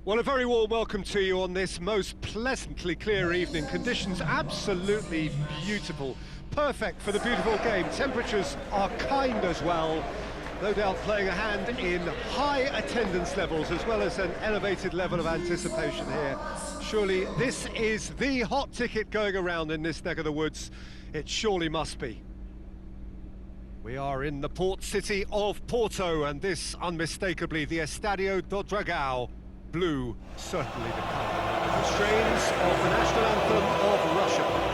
Well, a very warm welcome to you on this most pleasantly clear evening. Conditions absolutely beautiful. Perfect for the beautiful game. Temperatures are kind as well. No doubt playing a hand in high attendance levels as well as an elevated level of anticipation here. Surely this is the hot ticket going around in this neck of the woods. It surely must be. We are in the port city of Porto, and this unmistakably the Estadio do Dragão. Blue, certainly the colour. The strains of the national anthem of Russia.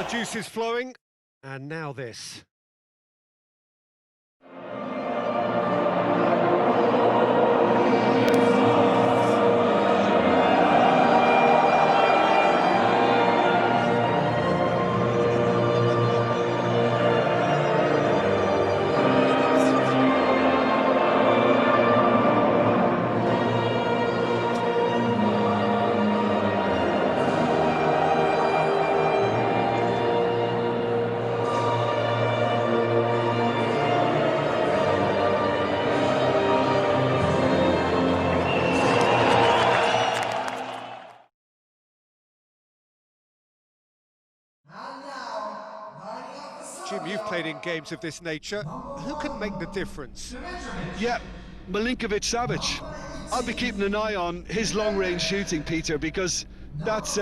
Juices flowing, and now this. Jim, you've played in games of this nature. Who can make the difference? Yeah, Milinkovic-Savic. I'll be keeping an eye on his long-range shooting, Peter, because that's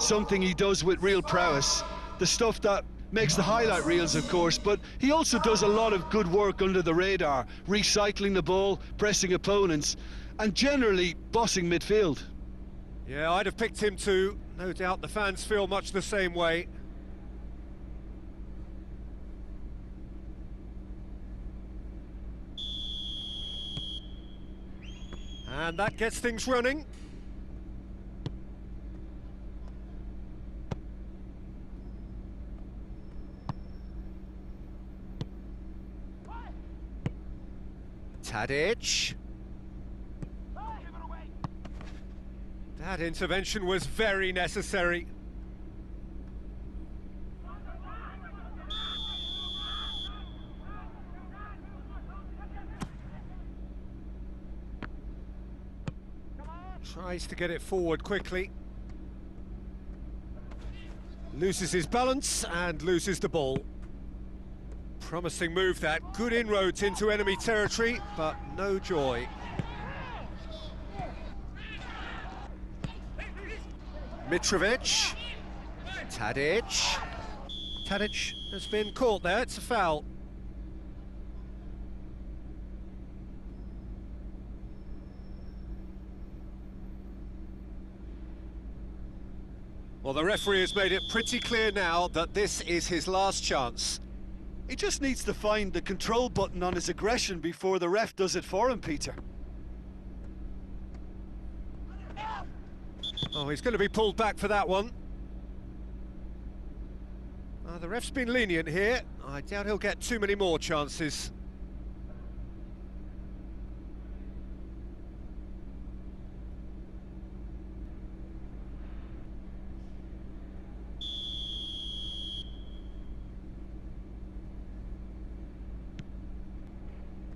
something he does with real prowess. The stuff that makes the highlight reels, of course, but he also does a lot of good work under the radar, recycling the ball, pressing opponents, and generally bossing midfield. Yeah, I'd have picked him too. No doubt the fans feel much the same way. And that gets things running. Tadić. That intervention was very necessary. Tries to get it forward quickly. Loses his balance and loses the ball. Promising move that. Good inroads into enemy territory, but no joy. Mitrovic. Tadić. Tadić has been caught there. It's a foul. Well, the referee has made it pretty clear now that this is his last chance. He just needs to find the control button on his aggression before the ref does it for him, Peter. Oh, he's going to be pulled back for that one. The ref's been lenient here. I doubt he'll get too many more chances.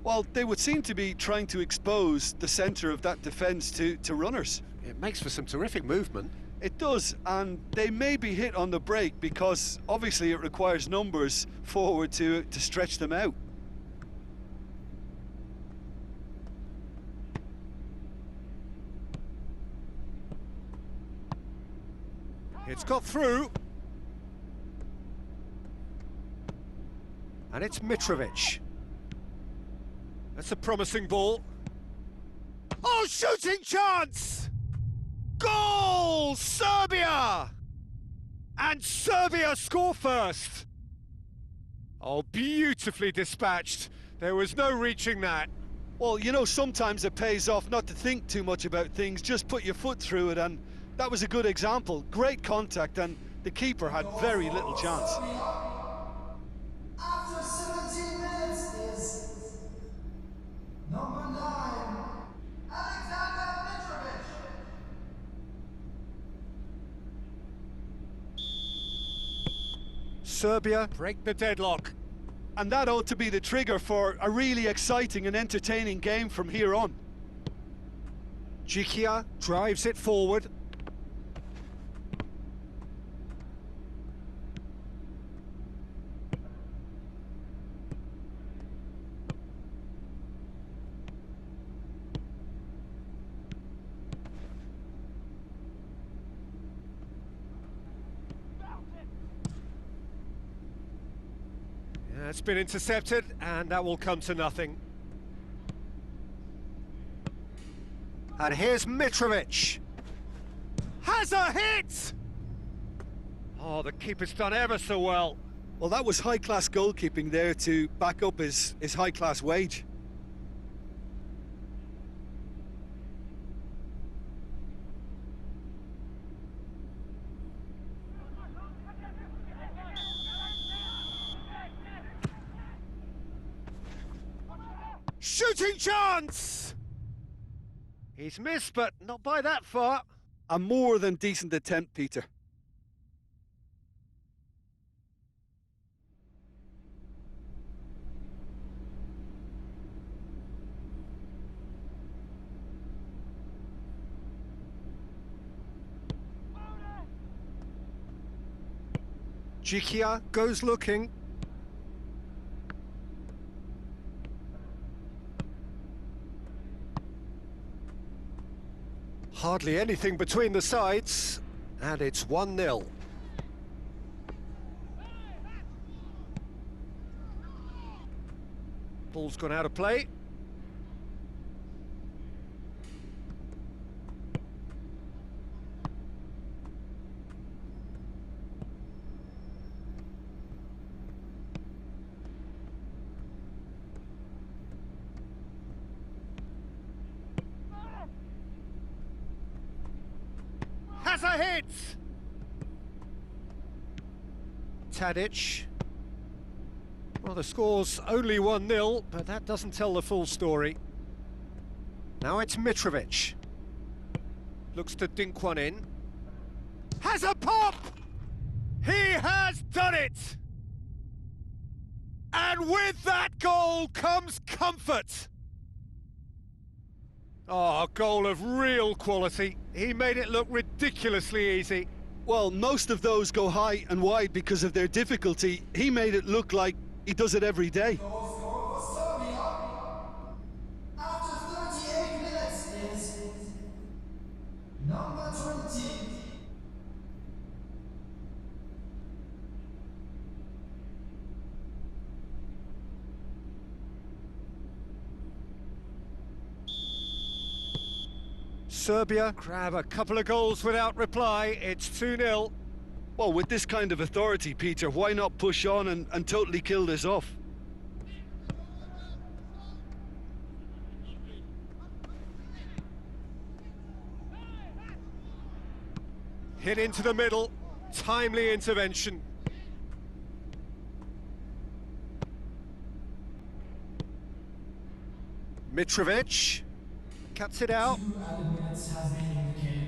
Well, they would seem to be trying to expose the centre of that defence to runners. It makes for some terrific movement. It does, and they may be hit on the break because obviously it requires numbers forward to stretch them out. It's got through. And it's Mitrovic. That's a promising ball. Oh, shooting chance! Goal! Serbia! And Serbia score first. Oh, beautifully dispatched. There was no reaching that. Well, you know, sometimes it pays off not to think too much about things, just put your foot through it, and that was a good example. Great contact, and the keeper had very little chance. After 17 minutes is number 9, Alexander Mitrovic. Serbia break the deadlock. And that ought to be the trigger for a really exciting and entertaining game from here on. Gikia drives it forward. Yeah, it's been intercepted, and that will come to nothing. And here's Mitrovic. Has a hit! Oh, the keeper's done ever so well. Well, that was high-class goalkeeping there to back up his high-class wage. Shooting chance! He's missed, but not by that far. A more than decent attempt, Peter. Gikia goes looking. Hardly anything between the sides, and it's 1-0. Ball's gone out of play. Has a hit! Tadic. Well, the score's only 1-0, but that doesn't tell the full story. Now it's Mitrovic. Looks to dink one in. Has a pop! He has done it! And with that goal comes comfort. Oh, a goal of real quality. He made it look ridiculously easy. Well, most of those go high and wide because of their difficulty. He made it look like he does it every day. Goal scored for Serbia. After 38 minutes is number 20. Serbia grab a couple of goals without reply. It's 2-0. Well, with this kind of authority, Peter, why not push on and totally kill this off? Hit into the middle. Timely intervention. Mitrovic cuts it out. 2 added minutes has been indicated.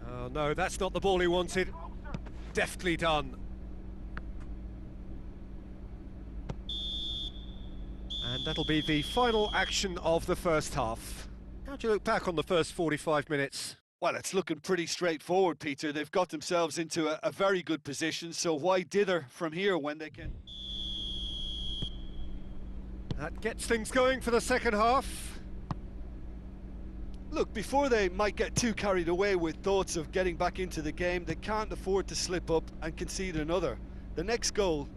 Oh no, that's not the ball he wanted. Deftly done. And that'll be the final action of the first half. How do you look back on the first 45 minutes? Well, it's looking pretty straightforward, Peter. They've got themselves into a very good position, so why dither from here when they can? That gets things going for the second half. Look, before they might get too carried away with thoughts of getting back into the game, they can't afford to slip up and concede another. The next goal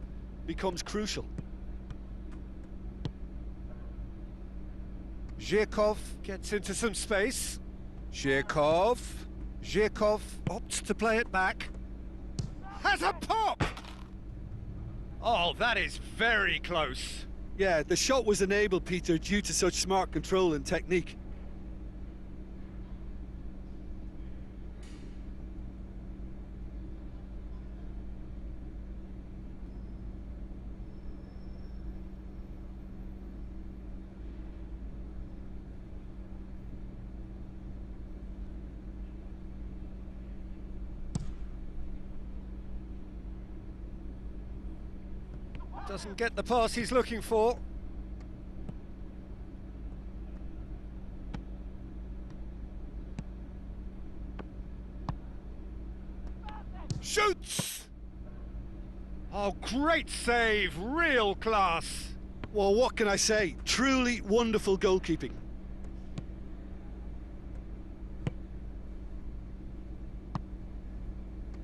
becomes crucial. Zhirkov gets into some space. Zhirkov opts to play it back. Has a pop! Oh, that is very close. Yeah, the shot was enabled, Peter, due to such smart control and technique. Doesn't get the pass he's looking for. Shoots! Oh, great save, real class. Well, what can I say? Truly wonderful goalkeeping.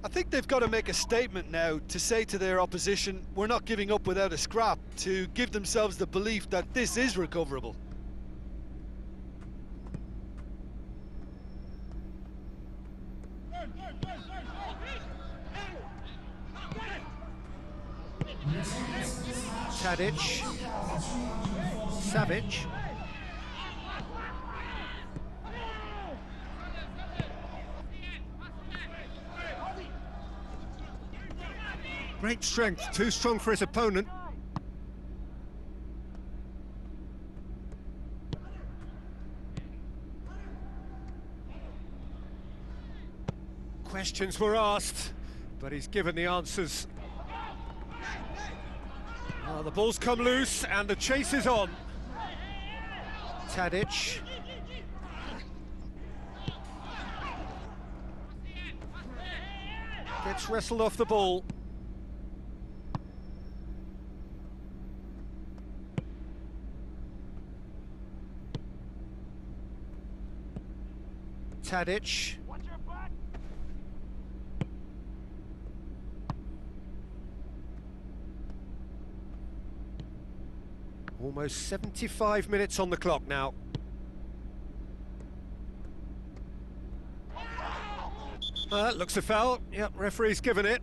I think they've got to make a statement now to say to their opposition, we're not giving up without a scrap, to give themselves the belief that this is recoverable. Tadić, Savic. Great strength, too strong for his opponent. Questions were asked, but he's given the answers. Oh, the ball's come loose and the chase is on. Tadić. Gets wrestled off the ball. Tadić. Almost 75 minutes on the clock now. Looks a foul. Yep, referee's given it.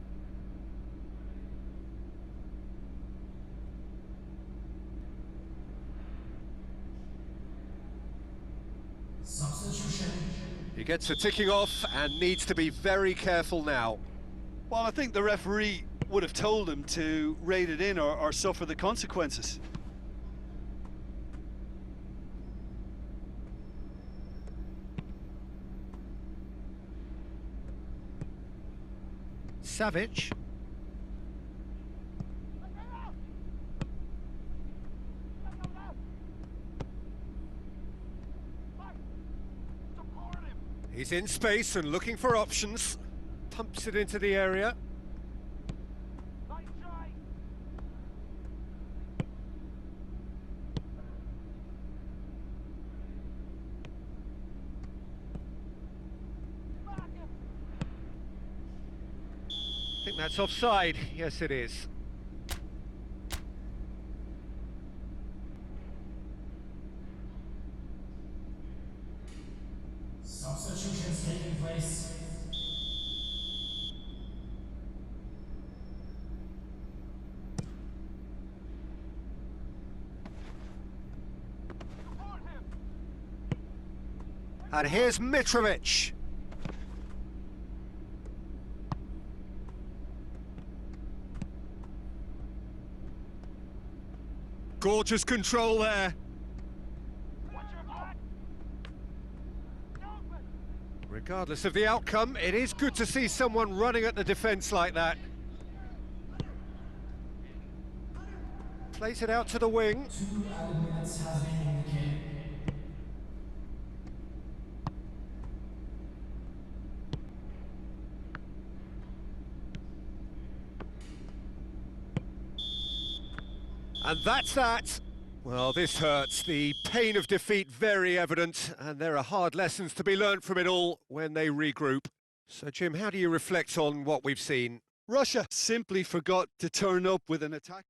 Substitution. He gets a ticking off and needs to be very careful now. Well, I think the referee would have told him to rate it in or suffer the consequences. Savic. He's in space and looking for options. Pumps it into the area. I think that's offside. Yes, it is. Substitutions taking place. And here's Mitrovic. Gorgeous control there. Regardless of the outcome, it is good to see someone running at the defence like that. Plays it out to the wing. 2 added minutes has been indicated. And that's that. Well, this hurts. The pain of defeat very evident, and there are hard lessons to be learnt from it all when they regroup. So, Jim, how do you reflect on what we've seen? Russia simply forgot to turn up with an attack.